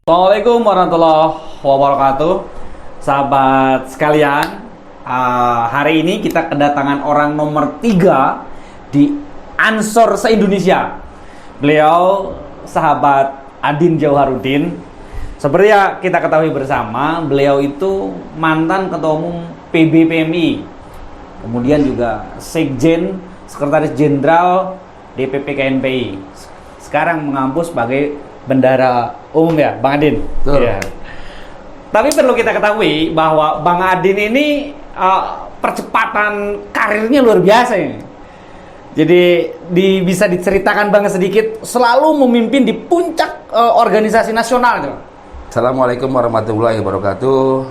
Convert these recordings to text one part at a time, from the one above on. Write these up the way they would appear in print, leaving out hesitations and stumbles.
Assalamualaikum warahmatullahi wabarakatuh, sahabat sekalian. Hari ini kita kedatangan orang nomor 3 di Ansor se-Indonesia. Beliau sahabat Adin Jauharudin. Seperti yang kita ketahui bersama, beliau itu mantan Ketua Umum PBPMI, kemudian juga Sekjen, Sekretaris Jenderal DPP KNPI. Sekarang mengampus sebagai Bendara Umum ya, Bang Adin. Ya. Tapi perlu kita ketahui bahwa Bang Adin ini percepatan karirnya luar biasa ya. Jadi bisa diceritakan Bang sedikit, selalu memimpin di puncak organisasi nasional itu. Assalamualaikum warahmatullahi wabarakatuh.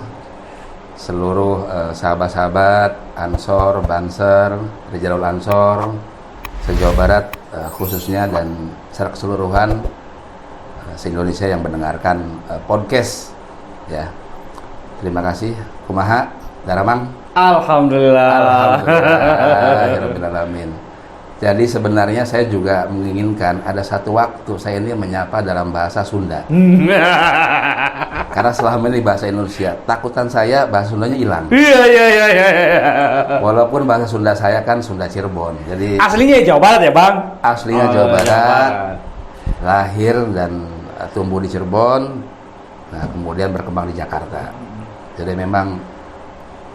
Seluruh sahabat-sahabat Ansor, Banser, Rijalul Ansor, se-Jawa Barat khususnya dan secara keseluruhan se-Indonesia yang mendengarkan podcast ya. Terima kasih. Kumaha Daramang? Alhamdulillah. Alhamdulillah. Jadi sebenarnya saya juga menginginkan ada satu waktu saya ini menyapa dalam bahasa Sunda. Karena selama ini bahasa Indonesia, takutan saya bahasa Sundanya hilang. Iya. Walaupun bahasa Sunda saya kan Sunda Cirebon. Jadi aslinya Jawa Barat ya, Bang? Aslinya Jawa Barat. Lahir dan tumbuh di Cirebon. Nah, kemudian berkembang di Jakarta. Jadi memang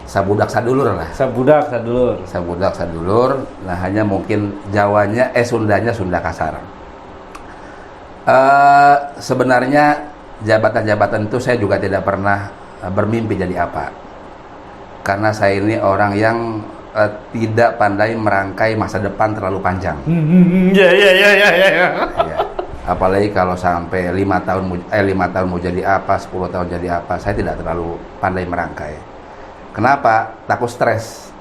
sabudak sadulur lah. Sabudak sadulur. Nah, hanya mungkin Sundanya Sunda kasar. Sebenarnya jabatan-jabatan itu saya juga tidak pernah bermimpi jadi apa. Karena saya ini orang yang tidak pandai merangkai masa depan terlalu panjang. Ya. Ya. Apalagi kalau sampai 5 tahun mau jadi apa, 10 tahun jadi apa, saya tidak terlalu pandai merangkai. Kenapa? Takut stres.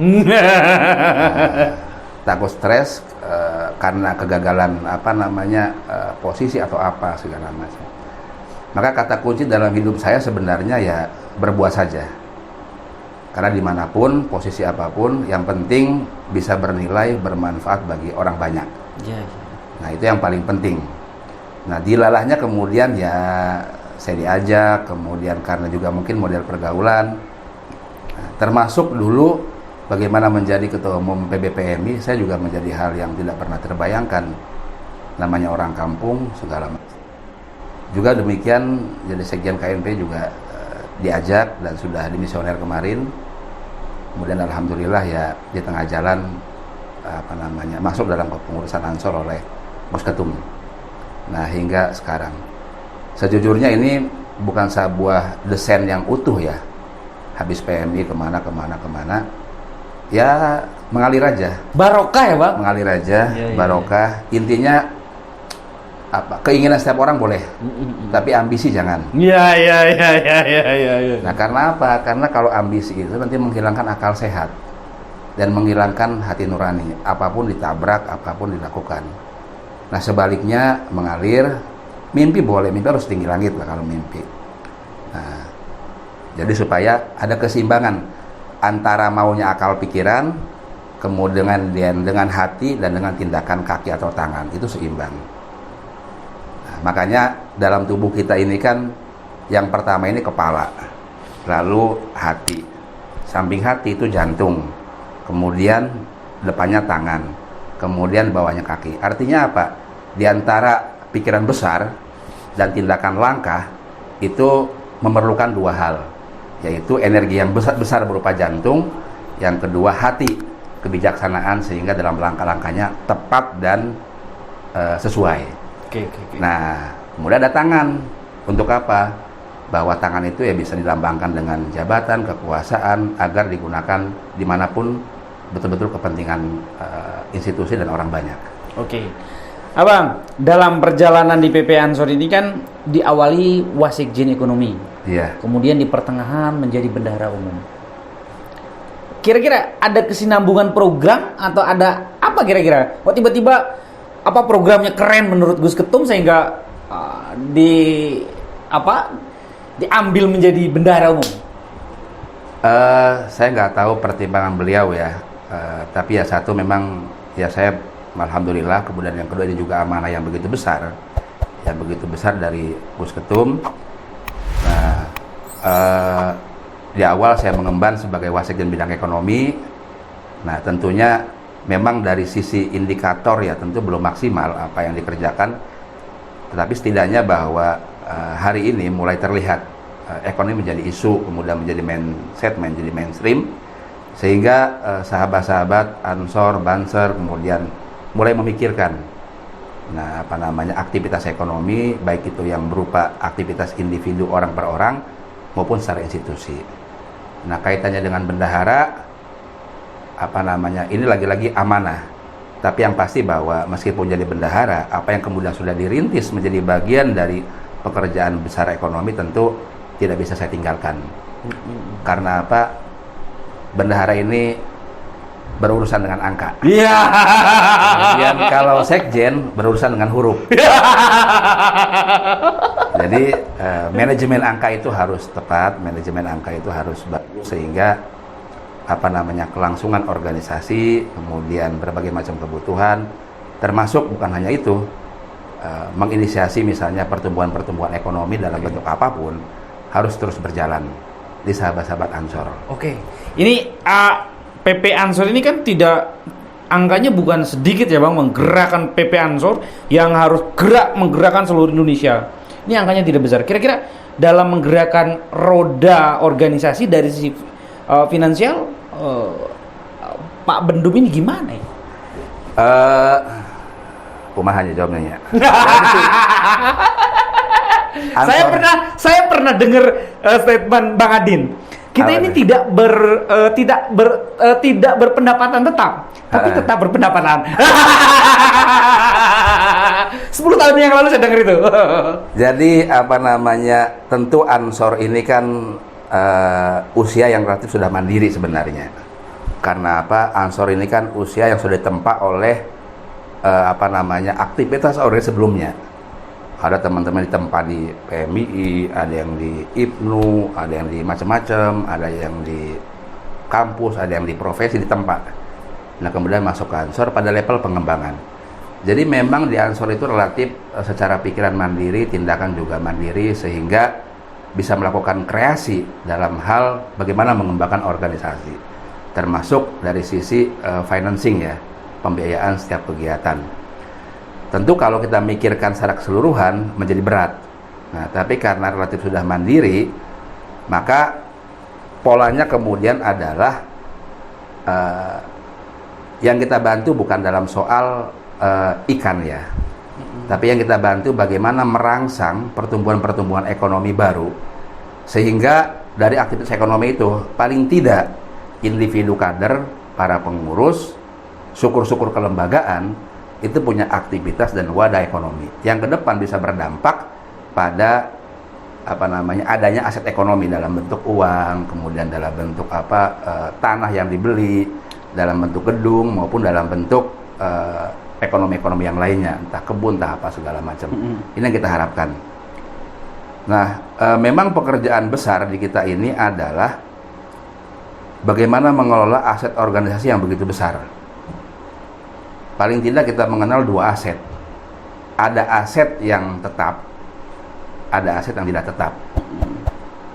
Takut stres karena kegagalan posisi atau apa segala macam. Maka kata kunci dalam hidup saya sebenarnya ya berbuat saja. Karena dimanapun, posisi apapun, yang penting bisa bernilai, bermanfaat bagi orang banyak. Nah, itu yang paling penting. Nah, dilalahnya kemudian ya saya diajak, kemudian karena juga mungkin model pergaulan, termasuk dulu bagaimana menjadi Ketua Umum PBPMI, saya juga menjadi hal yang tidak pernah terbayangkan. Namanya orang kampung, segala macam. Juga demikian, jadi Sekjen KNP juga diajak dan sudah dimisioner kemarin. Kemudian alhamdulillah ya di tengah jalan masuk dalam kepengurusan Ansor oleh Bos Ketum. Nah, hingga sekarang. Sejujurnya ini bukan sebuah desain yang utuh ya. Habis PMI kemana. Ya mengalir aja. Barokah ya, Bang? Mengalir aja, barokah. Intinya keinginan setiap orang boleh, tapi ambisi jangan. Iya. Nah, karena apa? Karena kalau ambisi itu nanti menghilangkan akal sehat dan menghilangkan hati nurani. Apapun ditabrak, apapun dilakukan. Nah, sebaliknya mengalir, mimpi boleh, mimpi harus tinggi langit lah kalau mimpi. Nah, jadi supaya ada keseimbangan antara maunya akal pikiran, kemudian dengan hati dan dengan tindakan kaki atau tangan, itu seimbang. Nah, makanya dalam tubuh kita ini kan yang pertama ini kepala, lalu hati, samping hati itu jantung, kemudian depannya tangan, kemudian bawahnya kaki. Artinya apa? Di antara pikiran besar dan tindakan langkah itu memerlukan dua hal, yaitu energi yang besar berupa jantung, yang kedua hati, kebijaksanaan sehingga dalam langkah-langkahnya tepat dan sesuai. Oke. Nah, kemudian ada tangan. Untuk apa? Bahwa tangan itu ya bisa dilambangkan dengan jabatan, kekuasaan, agar digunakan dimanapun betul-betul kepentingan institusi dan orang banyak. Oke. Abang, dalam perjalanan di PP Ansor ini kan diawali Wasekjen Ekonomi. Iya. Kemudian di pertengahan menjadi Bendahara Umum. Kira-kira ada kesinambungan program atau ada apa kira-kira? Kok tiba-tiba apa programnya keren menurut Gus Ketum sehingga diambil menjadi Bendahara Umum? Saya nggak tahu pertimbangan beliau ya. Tapi ya satu memang ya saya alhamdulillah, kemudian yang kedua ini juga amanah yang begitu besar dari Gus Ketum. eh, di awal saya mengemban sebagai wasekjen bidang ekonomi. Nah, tentunya memang dari sisi indikator ya tentu belum maksimal apa yang dikerjakan, tetapi setidaknya bahwa hari ini mulai terlihat ekonomi menjadi isu, kemudian menjadi menjadi mainstream, sehingga sahabat-sahabat Ansor, Banser kemudian mulai memikirkan aktivitas ekonomi, baik itu yang berupa aktivitas individu orang per orang maupun secara institusi. Nah, kaitannya dengan bendahara, ini lagi-lagi amanah. Tapi yang pasti bahwa meskipun jadi bendahara, apa yang kemudian sudah dirintis menjadi bagian dari pekerjaan besar ekonomi tentu tidak bisa saya tinggalkan. Karena apa? Bendahara ini berurusan dengan angka. Iya. Kemudian kalau sekjen berurusan dengan huruf. Jadi manajemen angka itu harus tepat, manajemen angka itu harus bagus, sehingga kelangsungan organisasi, kemudian berbagai macam kebutuhan, termasuk bukan hanya itu, menginisiasi misalnya pertumbuhan ekonomi dalam bentuk apapun harus terus berjalan di sahabat-sahabat Ansor. Oke. Ini PP Ansor ini kan tidak, angkanya bukan sedikit ya Bang, menggerakkan PP Ansor yang harus menggerakkan seluruh Indonesia. Ini angkanya tidak besar. Kira-kira dalam menggerakkan roda organisasi dari sisi finansial, Pak Bendum ini gimana ya? Kumaha jawabnya ya. Saya pernah dengar statement Bang Adin. Kita ini tidak berpendapatan tetap, tapi tetap berpendapatan. 10 tahun yang lalu saya dengar itu. Jadi tentu Ansor ini kan usia yang relatif sudah mandiri sebenarnya. Karena Ansor ini kan usia yang sudah ditempa oleh aktivitas organisasi sebelumnya. Ada teman-teman ditempa di PMII, ada yang di IPNU, ada yang di macam-macam, ada yang di kampus, ada yang di profesi ditempa. Nah, kemudian masuk ke Ansor pada level pengembangan. Jadi memang di Ansor itu relatif secara pikiran mandiri, tindakan juga mandiri, sehingga bisa melakukan kreasi dalam hal bagaimana mengembangkan organisasi, termasuk dari sisi financing ya, pembiayaan setiap kegiatan. Tentu kalau kita mikirkan secara keseluruhan menjadi berat. Nah, tapi karena relatif sudah mandiri, maka polanya kemudian adalah yang kita bantu bukan dalam soal ikan ya, tapi yang kita bantu bagaimana merangsang pertumbuhan ekonomi baru, sehingga dari aktivitas ekonomi itu paling tidak individu kader, para pengurus, syukur-syukur kelembagaan itu punya aktivitas dan wadah ekonomi yang ke depan bisa berdampak pada adanya aset ekonomi dalam bentuk uang, kemudian dalam bentuk tanah yang dibeli, dalam bentuk gedung maupun dalam bentuk ekonomi yang lainnya, entah kebun, entah apa segala macam. Ini yang kita harapkan. Nah, memang pekerjaan besar di kita ini adalah bagaimana mengelola aset organisasi yang begitu besar. Paling tidak kita mengenal dua aset. Ada aset yang tetap, ada aset yang tidak tetap.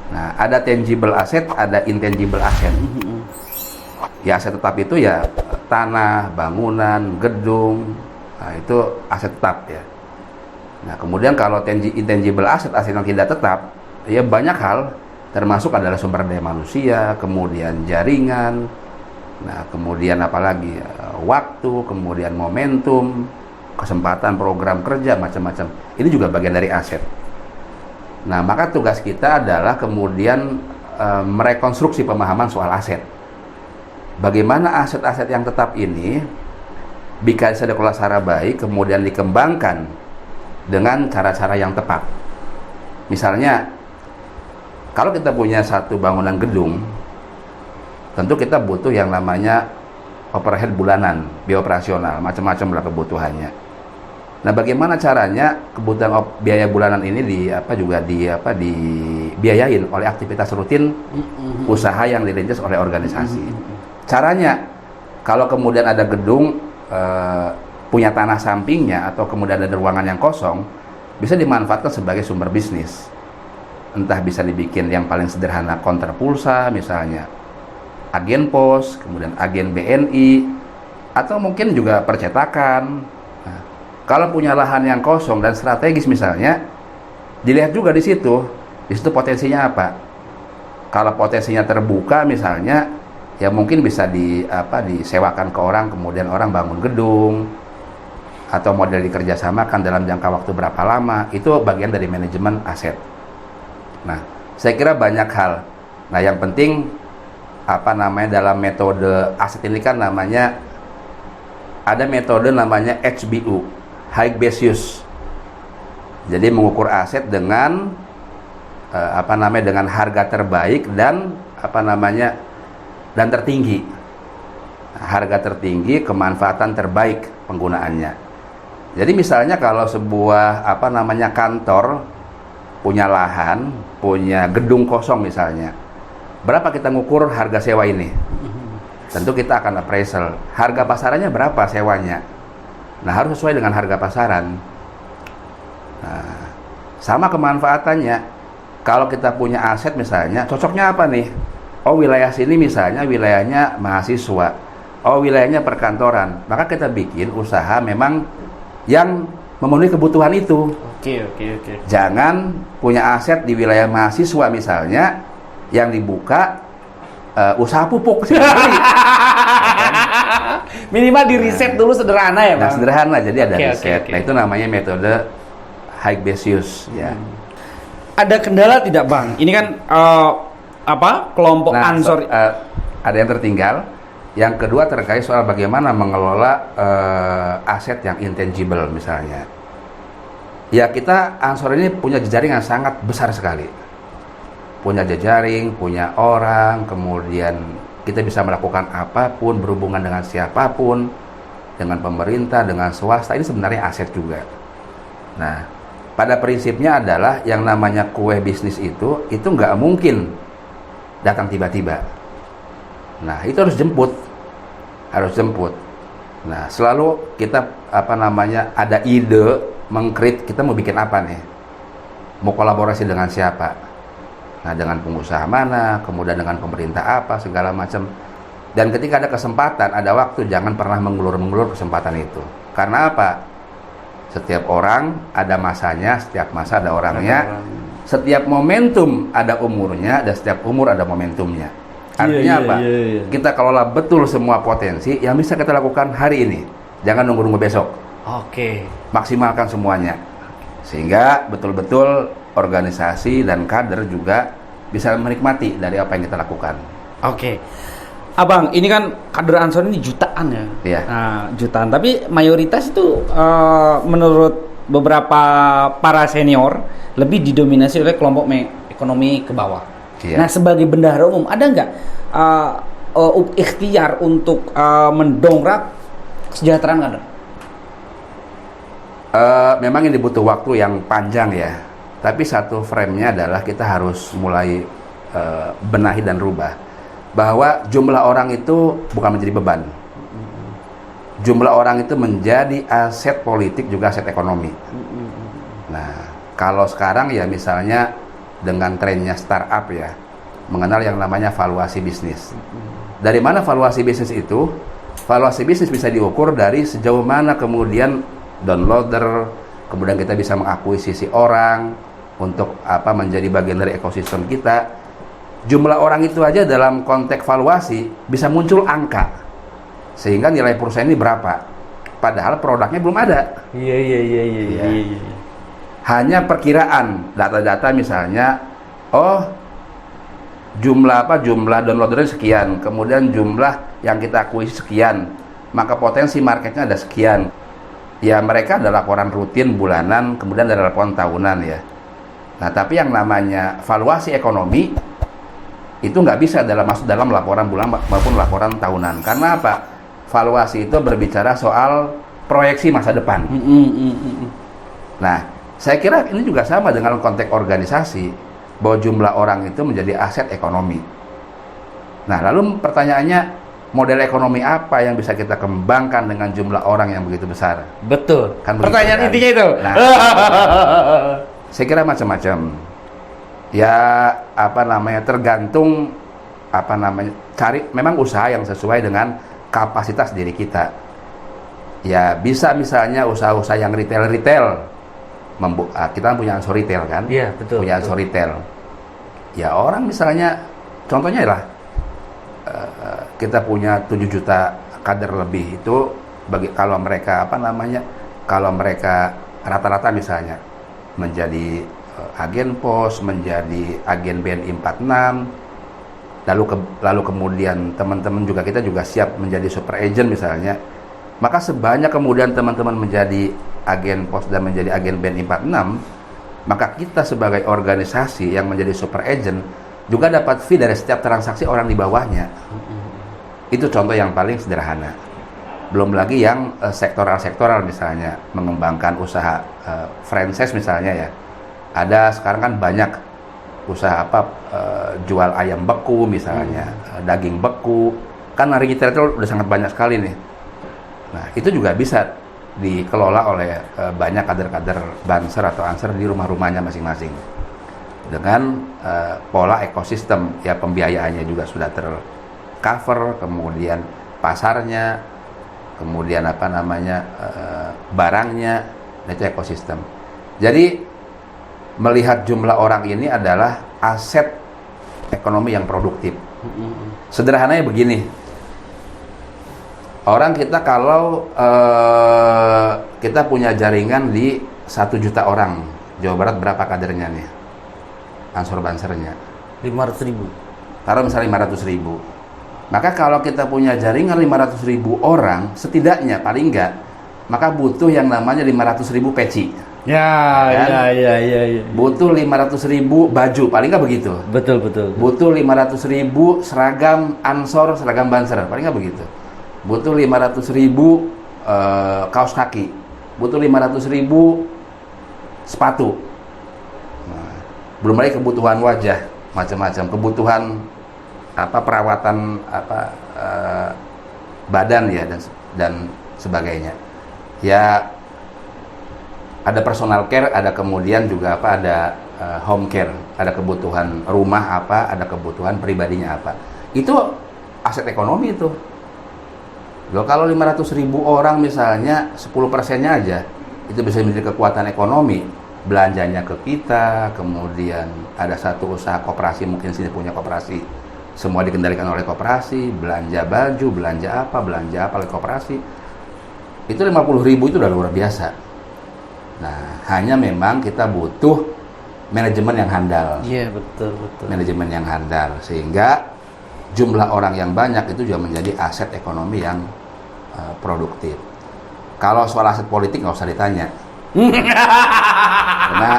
Nah, ada tangible asset, ada intangible asset. Ya, aset tetap itu ya tanah, bangunan, gedung. Nah, itu aset tetap ya. Nah, kemudian kalau intangible asset, aset yang tidak tetap, ya banyak hal, termasuk adalah sumber daya manusia, kemudian jaringan, nah kemudian apalagi waktu, kemudian momentum, kesempatan program kerja, macam-macam. Ini juga bagian dari aset. Nah, maka tugas kita adalah kemudian merekonstruksi pemahaman soal aset. Bagaimana aset-aset yang tetap ini bisa dikelola secara baik, kemudian dikembangkan dengan cara-cara yang tepat. Misalnya, kalau kita punya satu bangunan gedung, tentu kita butuh yang namanya overhead bulanan, biaya operasional, macam-macam lah kebutuhannya. Nah, bagaimana caranya kebutuhan biaya bulanan ini dibiayain oleh aktivitas rutin usaha yang dirintis oleh organisasi. Caranya, kalau kemudian ada gedung punya tanah sampingnya atau kemudian ada ruangan yang kosong, bisa dimanfaatkan sebagai sumber bisnis. entah bisa dibikin yang paling sederhana konter pulsa misalnya, agen pos, kemudian agen BNI, atau mungkin juga percetakan. Nah, kalau punya lahan yang kosong dan strategis misalnya, dilihat juga di situ potensinya apa. Kalau potensinya terbuka misalnya, ya mungkin bisa disewakan ke orang, kemudian orang bangun gedung, atau model dikerjasamakan dalam jangka waktu berapa lama, itu bagian dari manajemen aset. Nah, saya kira banyak hal. Nah, yang penting dalam metode aset ini kan ada metode namanya HBU, high base use. Jadi mengukur aset dengan dengan harga terbaik dan tertinggi. Harga tertinggi, kemanfaatan terbaik penggunaannya. Jadi misalnya kalau sebuah kantor punya lahan, punya gedung kosong misalnya, berapa kita ngukur harga sewa ini? Tentu kita akan appraisal. Harga pasarannya berapa sewanya? Nah, harus sesuai dengan harga pasaran. Nah, sama kemanfaatannya. Kalau kita punya aset misalnya, cocoknya apa nih? Oh, wilayah sini misalnya wilayahnya mahasiswa. Oh, wilayahnya perkantoran. Maka kita bikin usaha memang yang memenuhi kebutuhan itu. Oke. Jangan punya aset di wilayah mahasiswa misalnya, yang dibuka usaha pupuk. Minimal di riset dulu sederhana ya, Bang? Nah, sederhana, jadi ada riset. Okay. Nah, itu namanya metode high base use. Ya. Ada kendala tidak, Bang? Ini kan kelompok Ansor. Ada yang tertinggal. Yang kedua terkait soal bagaimana mengelola aset yang intangible misalnya. Ya, kita Ansor ini punya jejaring yang sangat besar sekali. Punya jejaring, punya orang, kemudian kita bisa melakukan apapun, berhubungan dengan siapapun, dengan pemerintah, dengan swasta. Ini sebenarnya aset juga. Nah, pada prinsipnya adalah yang namanya kue bisnis itu nggak mungkin datang tiba-tiba. Nah, itu harus jemput. Nah, selalu kita ada ide, mengkrit, kita mau bikin apa nih? Mau kolaborasi dengan siapa? Nah, dengan pengusaha mana, kemudian dengan pemerintah apa, segala macam. Dan ketika ada kesempatan, ada waktu, jangan pernah mengulur-mengulur kesempatan itu. Karena apa? Setiap orang ada masanya, setiap masa ada orangnya. Setiap momentum ada umurnya, dan setiap umur ada momentumnya. Artinya apa? Kita kelola betul semua potensi yang bisa kita lakukan hari ini. Jangan nunggu-nunggu besok. Oke. Maksimalkan semuanya. Sehingga betul-betul organisasi dan kader juga bisa menikmati dari apa yang kita lakukan. Oke. Abang, ini kan kader Ansor ini jutaan ya? Iya. Nah, jutaan. Tapi mayoritas itu menurut beberapa para senior lebih didominasi oleh kelompok ekonomi ke bawah. Iya. Nah, sebagai bendahara umum, ada nggak ikhtiar untuk mendongkrak kesejahteraan kader? Memang ini butuh waktu yang panjang ya. Tapi satu frame-nya adalah kita harus mulai benahi dan rubah. Bahwa jumlah orang itu bukan menjadi beban. Jumlah orang itu menjadi aset politik juga aset ekonomi. Nah, kalau sekarang ya misalnya dengan trennya startup ya, mengenal yang namanya valuasi bisnis. Dari mana valuasi bisnis itu? Valuasi bisnis bisa diukur dari sejauh mana kemudian downloader, kemudian kita bisa mengakuisisi orang untuk menjadi bagian dari ekosistem kita. Jumlah orang itu aja dalam konteks valuasi bisa muncul angka, sehingga nilai perusahaan ini berapa, padahal produknya belum ada. Iya. Hanya perkiraan data-data misalnya, jumlah downloader sekian, kemudian jumlah yang kita akuisisi sekian, maka potensi marketnya ada sekian. Ya, mereka ada laporan rutin bulanan, kemudian ada laporan tahunan ya. Nah, tapi yang namanya valuasi ekonomi itu nggak bisa masuk dalam laporan bulanan maupun laporan tahunan. Karena apa? Valuasi itu berbicara soal proyeksi masa depan. Nah, saya kira ini juga sama dengan konteks organisasi, bahwa jumlah orang itu menjadi aset ekonomi. Nah, lalu pertanyaannya, model ekonomi apa yang bisa kita kembangkan dengan jumlah orang yang begitu besar? Betul. Kan pertanyaan begitu, kan? intinya itu. Nah, saya kira macam-macam. Ya apa namanya, tergantung apa namanya, cari memang usaha yang sesuai dengan kapasitas diri kita. Ya bisa misalnya usaha-usaha yang retail-retail. Kita punya ansor retail kan? Iya, betul. Punya ansor retail. Ya orang misalnya, contohnya lah, kita punya 7 juta kader lebih itu, kalau mereka apa namanya, kalau mereka rata-rata misalnya menjadi agen pos, menjadi agen BNI 46, lalu kemudian teman-teman juga, kita juga siap menjadi super agent misalnya, maka sebanyak kemudian teman-teman menjadi agen pos dan menjadi agen BNI 46, maka kita sebagai organisasi yang menjadi super agent juga dapat fee dari setiap transaksi orang di bawahnya. Itu contoh yang paling sederhana. Belum lagi yang sektoral misalnya, mengembangkan usaha franchise misalnya ya. Ada sekarang kan banyak usaha jual ayam beku misalnya, daging beku. Kan retail itu udah sangat banyak sekali nih. Nah, itu juga bisa dikelola oleh banyak kader-kader Banser atau Ansor di rumah-rumahnya masing-masing. Dengan pola ekosistem, ya pembiayaannya juga sudah tercover, kemudian pasarnya, kemudian apa namanya, barangnya, itu ekosistem. Jadi melihat jumlah orang ini adalah aset ekonomi yang produktif. Sederhananya begini, orang kita kalau kita punya jaringan di 1 juta orang, Jawa Barat berapa kadernya nih? Ansor Bansernya 500.000. Taruh misalnya 500.000. Maka kalau kita punya jaringan 500.000 orang, setidaknya paling enggak, maka butuh yang namanya 500.000 peci. Ya, kan? ya. Butuh 500.000 baju, paling enggak begitu. Betul. Butuh 500.000 seragam Ansor, seragam Banser, paling enggak begitu. Butuh 500.000 kaos kaki. Butuh 500.000 sepatu. Nah, belum lagi kebutuhan wajah, macam-macam, kebutuhan perawatan badan ya dan sebagainya. Ya ada personal care, ada kemudian juga ada home care, ada kebutuhan rumah ada kebutuhan pribadinya apa. Itu aset ekonomi itu. Loh, kalau 500.000 orang misalnya 10%-nya aja itu bisa menjadi kekuatan ekonomi, belanjanya ke kita, kemudian ada satu usaha koperasi, mungkin sini punya koperasi, semua dikendalikan oleh koperasi, belanja baju, belanja apa oleh koperasi, itu 50.000 itu udah luar biasa. Nah, hanya memang kita butuh manajemen yang handal. Iya, betul. Manajemen yang handal, sehingga jumlah orang yang banyak itu juga menjadi aset ekonomi yang produktif. Kalau soal aset politik nggak usah ditanya. Karena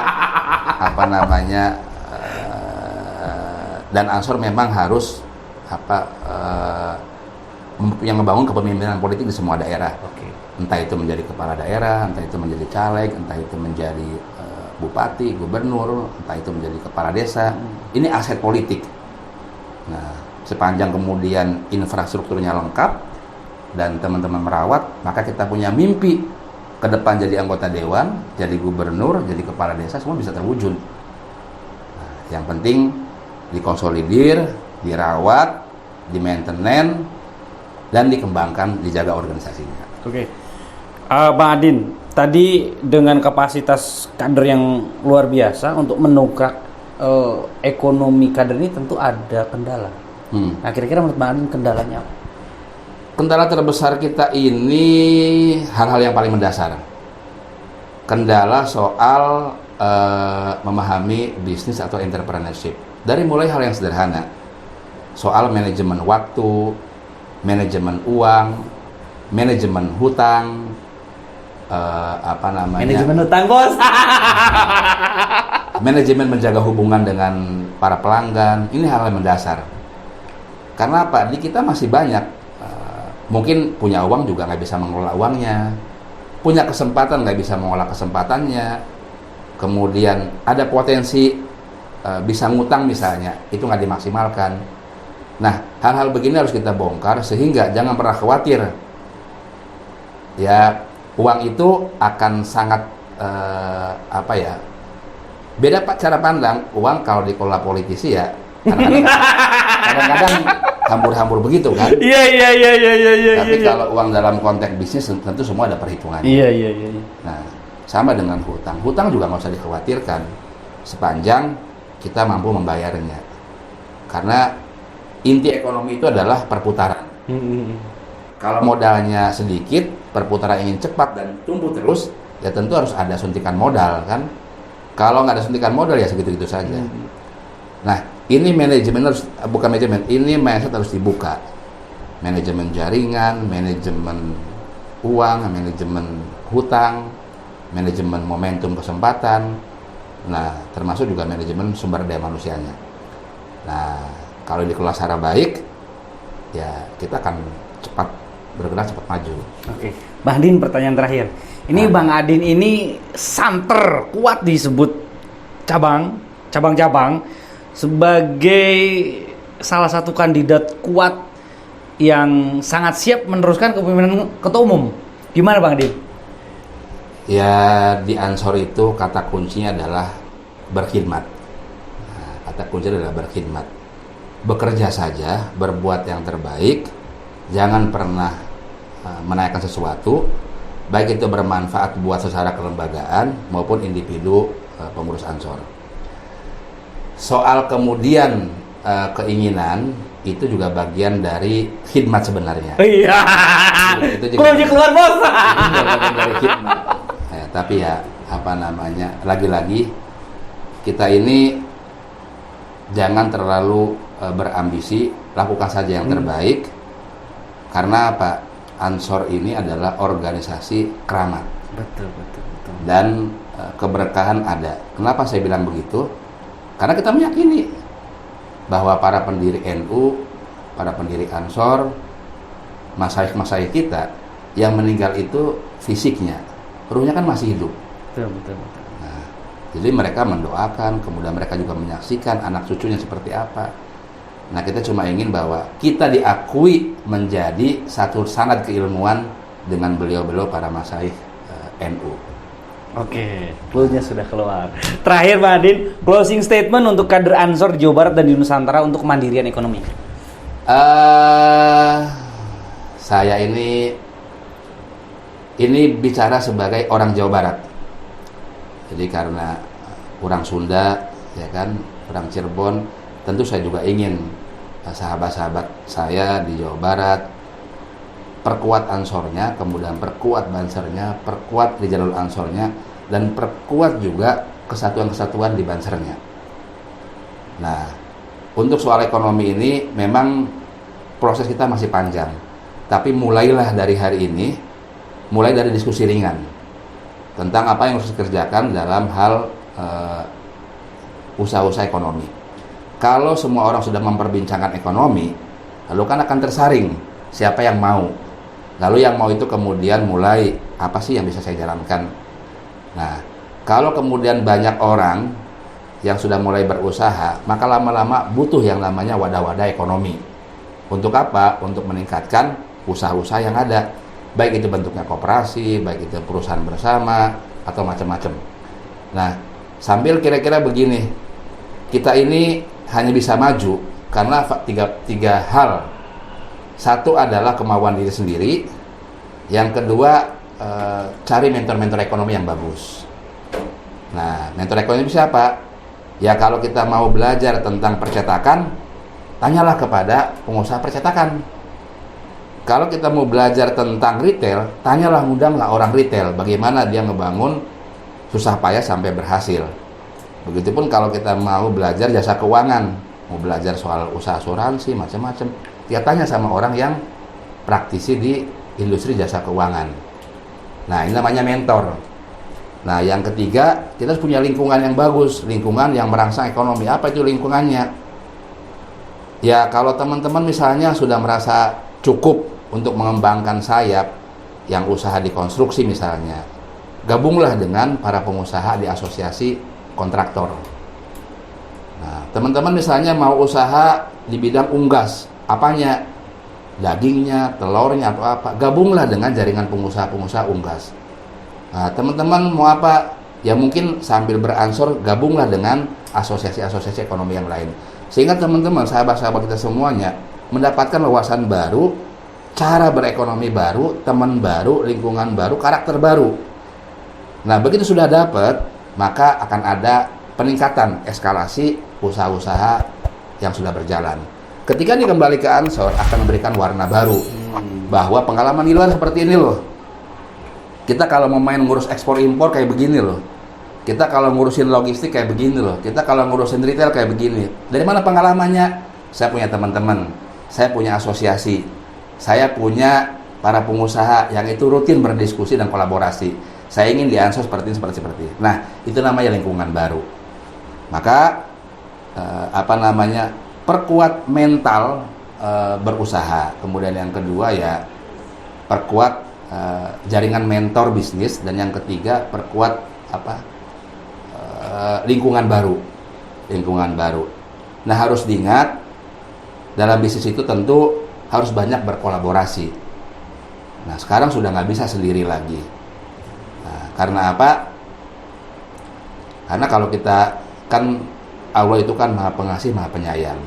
apa namanya, dan Ansor memang harus yang membangun kepemimpinan politik di semua daerah. Entah itu menjadi kepala daerah, entah itu menjadi caleg, entah itu menjadi bupati, gubernur, entah itu menjadi kepala desa. Ini aset politik. Nah, sepanjang kemudian infrastrukturnya lengkap dan teman-teman merawat, maka kita punya mimpi ke depan jadi anggota dewan, jadi gubernur, jadi kepala desa, semua bisa terwujud. Nah, yang penting dikonsolidir, dirawat, di-maintenance, dan dikembangkan, dijaga organisasinya. Oke. Bang Adin, tadi dengan kapasitas kader yang luar biasa untuk menungkak ekonomi kader ini tentu ada kendala. Nah, kira-kira menurut Bang Adin kendalanya apa? Kendala terbesar kita ini hal-hal yang paling mendasar. Kendala soal memahami bisnis atau entrepreneurship. Dari mulai hal yang sederhana, soal manajemen waktu, manajemen uang, manajemen hutang, manajemen hutang, bos. Manajemen menjaga hubungan dengan para pelanggan. Ini hal yang mendasar. Karena apa? Di kita masih banyak mungkin punya uang juga nggak bisa mengelola uangnya, punya kesempatan nggak bisa mengelola kesempatannya, kemudian ada potensi bisa ngutang misalnya, itu nggak dimaksimalkan. Nah, hal-hal begini harus kita bongkar sehingga jangan pernah khawatir. Ya, uang itu akan sangat Beda Pak cara pandang, uang kalau dikelola politisi ya kadang-kadang hambur-hambur begitu kan. Iya. Tapi kalau uang dalam konteks bisnis tentu semua ada perhitungannya. Iya. Nah, sama dengan hutang. Hutang juga nggak usah dikhawatirkan sepanjang kita mampu membayarnya. Karena inti ekonomi itu adalah perputaran. Kalau modalnya sedikit, perputaran ingin cepat dan tumbuh terus, ya tentu harus ada suntikan modal kan. Kalau nggak ada suntikan modal ya segitu-gitu saja. Nah, ini manajemen harus, bukan manajemen, ini mindset harus dibuka. Manajemen jaringan, manajemen uang, manajemen hutang, manajemen momentum kesempatan, nah termasuk juga manajemen sumber daya manusianya. Nah, kalau dikelola secara baik, ya kita akan cepat bergerak, cepat maju. Oke, Bang Adin, pertanyaan terakhir. Ini Bang Adin ini santer, kuat disebut cabang-cabang sebagai salah satu kandidat kuat yang sangat siap meneruskan kepemimpinan ketua umum. Gimana Bang Adin? Ya, di Ansor itu kata kuncinya adalah berkhidmat. Nah, kata kuncinya adalah berkhidmat. Bekerja saja, berbuat yang terbaik, jangan pernah menaikkan sesuatu, baik itu bermanfaat buat secara kelembagaan maupun individu pengurus Ansor. Soal kemudian keinginan itu juga bagian dari khidmat sebenarnya. Iya. Itu juga keluar bos. itu juga bagian dari khidmat. Ya, tapi ya apa namanya, lagi-lagi kita ini jangan terlalu berambisi, lakukan saja yang terbaik. Karena apa? Ansor ini adalah organisasi keramat. Betul. Dan keberkahan ada. Kenapa saya bilang begitu? Karena kita meyakini bahwa para pendiri NU, para pendiri Ansor, masyayikh kita yang meninggal itu fisiknya, ruhnya kan masih hidup. Betul. Nah, jadi mereka mendoakan, kemudian mereka juga menyaksikan anak cucunya seperti apa. Nah, kita cuma ingin bahwa kita diakui menjadi satu sanad keilmuan dengan beliau-beliau para masyayikh NU. Oke, clue-nya sudah keluar. Terakhir Bang Adin, closing statement untuk kader Ansor di Jawa Barat dan di Nusantara untuk kemandirian ekonomi. Saya ini bicara sebagai orang Jawa Barat. Jadi karena orang Sunda, ya kan, orang Cirebon, tentu saya juga ingin sahabat-sahabat saya di Jawa Barat perkuat Ansornya, kemudian perkuat Bansernya, perkuat di jalur Ansornya, dan perkuat juga kesatuan-kesatuan di Bansernya. Nah, untuk soal ekonomi ini memang proses kita masih panjang, tapi mulailah dari hari ini, mulai dari diskusi ringan tentang apa yang harus dikerjakan dalam hal usaha-usaha ekonomi. Kalau semua orang sudah memperbincangkan ekonomi, lalu kan akan tersaring siapa yang mau. Lalu yang mau itu kemudian mulai, apa sih yang bisa saya jalankan? Nah, kalau kemudian banyak orang yang sudah mulai berusaha, maka lama-lama butuh yang namanya wadah-wadah ekonomi. Untuk apa? Untuk meningkatkan usaha-usaha yang ada. Baik itu bentuknya koperasi, baik itu perusahaan bersama, atau macam-macam. Nah, sambil kira-kira begini, kita ini hanya bisa maju karena tiga hal. Satu adalah kemauan diri sendiri. Yang kedua, cari mentor-mentor ekonomi yang bagus. Nah, mentor ekonomi siapa? Ya kalau kita mau belajar tentang percetakan, tanyalah kepada pengusaha percetakan. Kalau kita mau belajar tentang retail, tanyalah, undanglah orang retail. Bagaimana dia ngebangun susah payah sampai berhasil. Begitupun kalau kita mau belajar jasa keuangan, mau belajar soal usaha asuransi, macam-macam, dia tanya sama orang yang praktisi di industri jasa keuangan. Nah, ini namanya mentor. Nah, yang ketiga, kita harus punya lingkungan yang bagus, lingkungan yang merangsang ekonomi. Apa itu lingkungannya? Ya, kalau teman-teman misalnya sudah merasa cukup untuk mengembangkan sayap yang usaha di konstruksi misalnya, gabunglah dengan para pengusaha di asosiasi kontraktor. Nah, teman-teman misalnya mau usaha di bidang unggas, apanya? Dagingnya, telurnya, atau apa? Gabunglah dengan jaringan pengusaha-pengusaha unggas. Nah, teman-teman mau apa? ya mungkin sambil beransur gabunglah dengan asosiasi-asosiasi ekonomi yang lain. Sehingga teman-teman, sahabat-sahabat kita semuanya mendapatkan wawasan baru, cara berekonomi baru, teman baru, lingkungan baru, karakter baru. Nah, begitu sudah dapat, maka akan ada peningkatan eskalasi usaha-usaha yang sudah berjalan. Ketika dia kembali ke Ansor, akan memberikan warna baru. Bahwa pengalaman di luar seperti ini loh. Kita kalau mau main ngurus ekspor impor kayak begini loh. Kita kalau ngurusin logistik kayak begini loh. Kita kalau ngurusin retail kayak begini. Dari mana pengalamannya? Saya punya teman-teman. Saya punya asosiasi. Saya punya para pengusaha yang itu rutin berdiskusi dan kolaborasi. Saya ingin di Ansor seperti ini. Nah, itu namanya lingkungan baru. Maka perkuat mental berusaha. Kemudian yang kedua ya perkuat jaringan mentor bisnis, dan yang ketiga perkuat lingkungan baru. Nah, harus diingat dalam bisnis itu tentu harus banyak berkolaborasi. Nah, sekarang sudah nggak bisa sendiri lagi. Nah, karena apa? Karena kalau kita kan Allah itu kan Maha Pengasih, Maha Penyayang.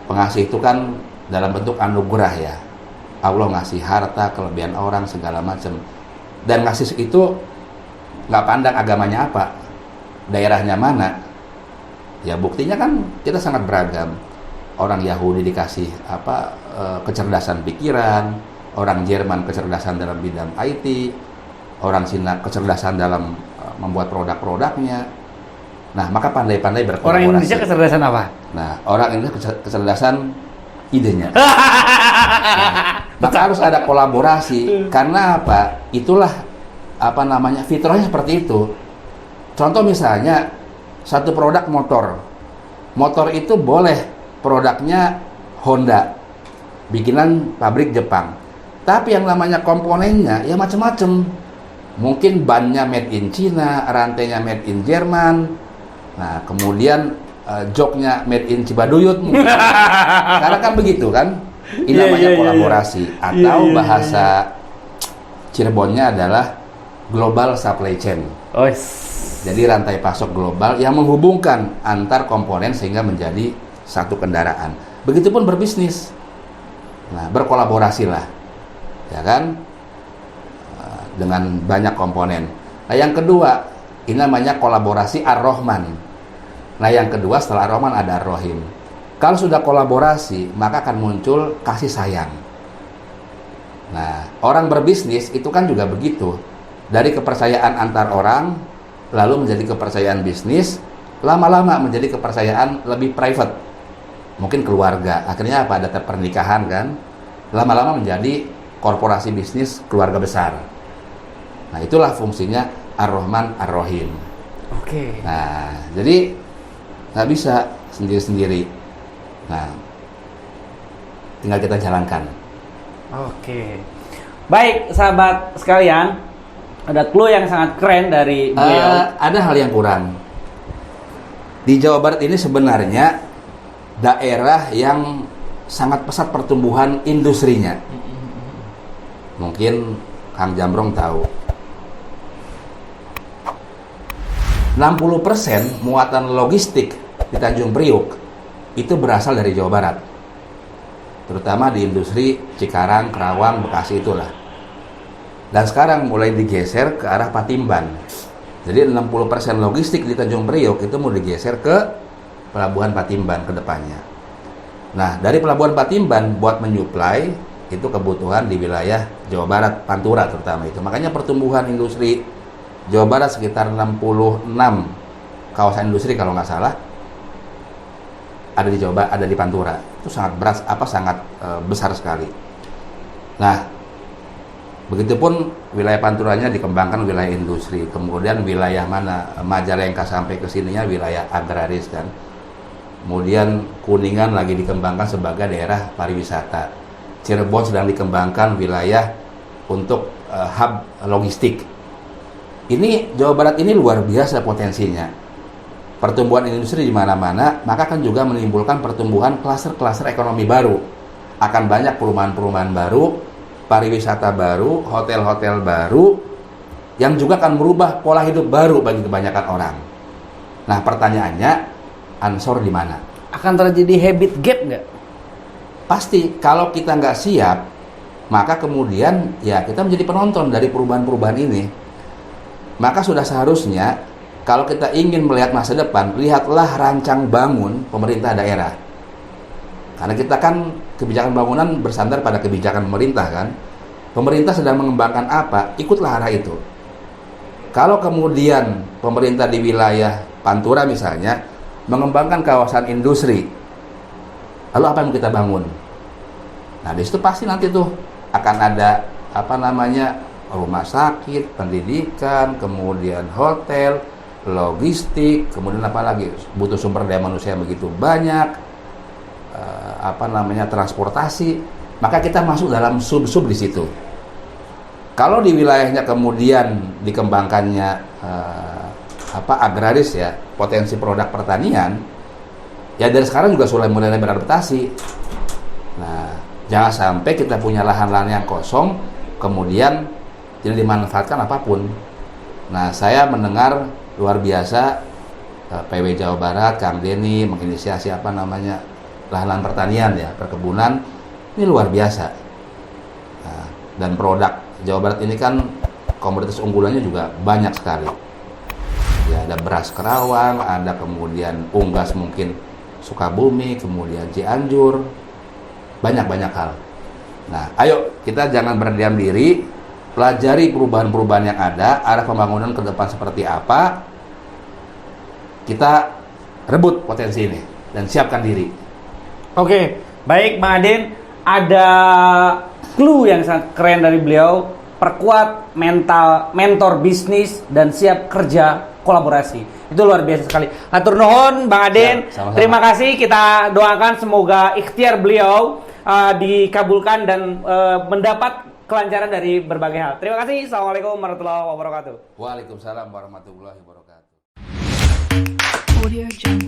Pengasih itu kan dalam bentuk anugerah ya. Allah ngasih harta, kelebihan orang, segala macam. Dan ngasih itu nggak pandang agamanya apa, daerahnya mana. Ya buktinya kan kita sangat beragam. Orang Yahudi dikasih kecerdasan pikiran, orang Jerman kecerdasan dalam bidang IT, orang Cina kecerdasan dalam membuat produk-produknya. Nah, maka pandai-pandai berkolaborasi. Orang Indonesia kecerdasan apa? Nah, orang Indonesia kecerdasan idenya. Maka harus ada kolaborasi. Karena apa? Itulah fitrahnya seperti itu. Contoh misalnya satu produk motor. Motor itu boleh produknya Honda, bikinan pabrik Jepang. Tapi yang namanya komponennya ya macam-macam. Mungkin bannya made in China, rantainya made in Jerman. Nah, kemudian joknya made in Cibaduyut. Karena kan begitu kan? Ini namanya kolaborasi. Atau bahasa Cirebonnya adalah global supply chain. Jadi rantai pasok global yang menghubungkan antar komponen sehingga menjadi satu kendaraan. Begitupun berbisnis. Nah, berkolaborasilah. Ya kan? Dengan banyak komponen. Nah, yang kedua, ini namanya kolaborasi Ar-Rahman. Nah, yang kedua setelah Ar-Rahman ada Ar-Rahim. Kalau sudah kolaborasi, maka akan muncul kasih sayang. Nah, orang berbisnis itu kan juga begitu. Dari kepercayaan antar orang, lalu menjadi kepercayaan bisnis, lama-lama menjadi kepercayaan lebih private. Mungkin keluarga. Akhirnya apa? Ada pernikahan kan? Lama-lama menjadi korporasi bisnis keluarga besar. Nah, itulah fungsinya Ar-Rahman Ar-Rahim. Oke. Nah, jadi nggak bisa sendiri-sendiri. Nah, tinggal kita jalankan. Oke. Baik, sahabat sekalian, ada clue yang sangat keren dari beliau. Ada hal yang kurang. Di Jawa Barat ini sebenarnya daerah yang sangat pesat pertumbuhan industrinya. Mungkin Kang Jamrong tahu. 60% muatan logistik di Tanjung Priuk itu berasal dari Jawa Barat. Terutama di industri Cikarang, Kerawang, Bekasi itulah. Dan sekarang mulai digeser ke arah Patimban. Jadi 60% logistik di Tanjung Priok itu mau digeser ke Pelabuhan Patimban ke depannya. Nah, dari Pelabuhan Patimban buat menyuplai itu kebutuhan di wilayah Jawa Barat, Pantura terutama itu. Makanya pertumbuhan industri Jawa Barat sekitar 66 kawasan industri kalau nggak salah ada di Jawa Barat, ada di Pantura. Itu sangat besar sekali. Nah, begitupun wilayah Panturanya dikembangkan wilayah industri. Kemudian wilayah mana? Majalengka sampai ke sininya wilayah agraris kan. Kemudian Kuningan lagi dikembangkan sebagai daerah pariwisata. Cirebon sedang dikembangkan wilayah untuk hub logistik. Ini Jawa Barat ini luar biasa potensinya. Pertumbuhan industri di mana-mana, maka akan juga menimbulkan pertumbuhan klaster-klaster ekonomi baru. Akan banyak perumahan-perumahan baru, pariwisata baru, hotel-hotel baru, yang juga akan merubah pola hidup baru bagi kebanyakan orang. Nah, pertanyaannya, Ansor di mana? Akan terjadi habit gap nggak? Pasti, kalau kita nggak siap, maka kemudian ya kita menjadi penonton dari perubahan-perubahan ini. Maka sudah seharusnya, kalau kita ingin melihat masa depan, lihatlah rancang bangun pemerintah daerah. Karena kita kan kebijakan bangunan bersandar pada kebijakan pemerintah kan. Pemerintah sedang mengembangkan apa, ikutlah arah itu. Kalau kemudian pemerintah di wilayah Pantura misalnya mengembangkan kawasan industri, lalu apa yang kita bangun? Nah, di situ pasti nanti tuh akan ada rumah sakit, pendidikan, kemudian hotel, logistik, kemudian apa lagi? Butuh sumber daya manusia yang begitu banyak, transportasi. Maka kita masuk dalam sub-sub di situ. Kalau di wilayahnya kemudian dikembangkannya agraris ya, potensi produk pertanian, ya dari sekarang juga mulai beradaptasi. Nah, jangan sampai kita punya lahan-lahan yang kosong, kemudian tidak dimanfaatkan apapun. Nah, saya mendengar luar biasa PW Jawa Barat, Kang Denny menginisiasi lahan-lahan pertanian ya, perkebunan, ini luar biasa. Nah, dan produk Jawa Barat ini kan komoditas unggulannya juga banyak sekali. Ya, ada beras Kerawang, ada kemudian unggas mungkin Sukabumi, kemudian Cianjur, banyak hal. Nah, ayo kita jangan berdiam diri, pelajari perubahan-perubahan yang ada, arah pembangunan ke depan seperti apa, kita rebut potensi ini dan siapkan diri. Oke, baik Bang Adin, ada clue yang sangat keren dari beliau, perkuat mentor bisnis dan siap kerja kolaborasi. Itu luar biasa sekali. Hatur nuhun Bang Adin. Ya, sama-sama. Terima kasih, kita doakan semoga ikhtiar beliau dikabulkan dan mendapat kelancaran dari berbagai hal. Terima kasih. Assalamualaikum warahmatullahi wabarakatuh. Waalaikumsalam warahmatullahi wabarakatuh. Audio Jungle.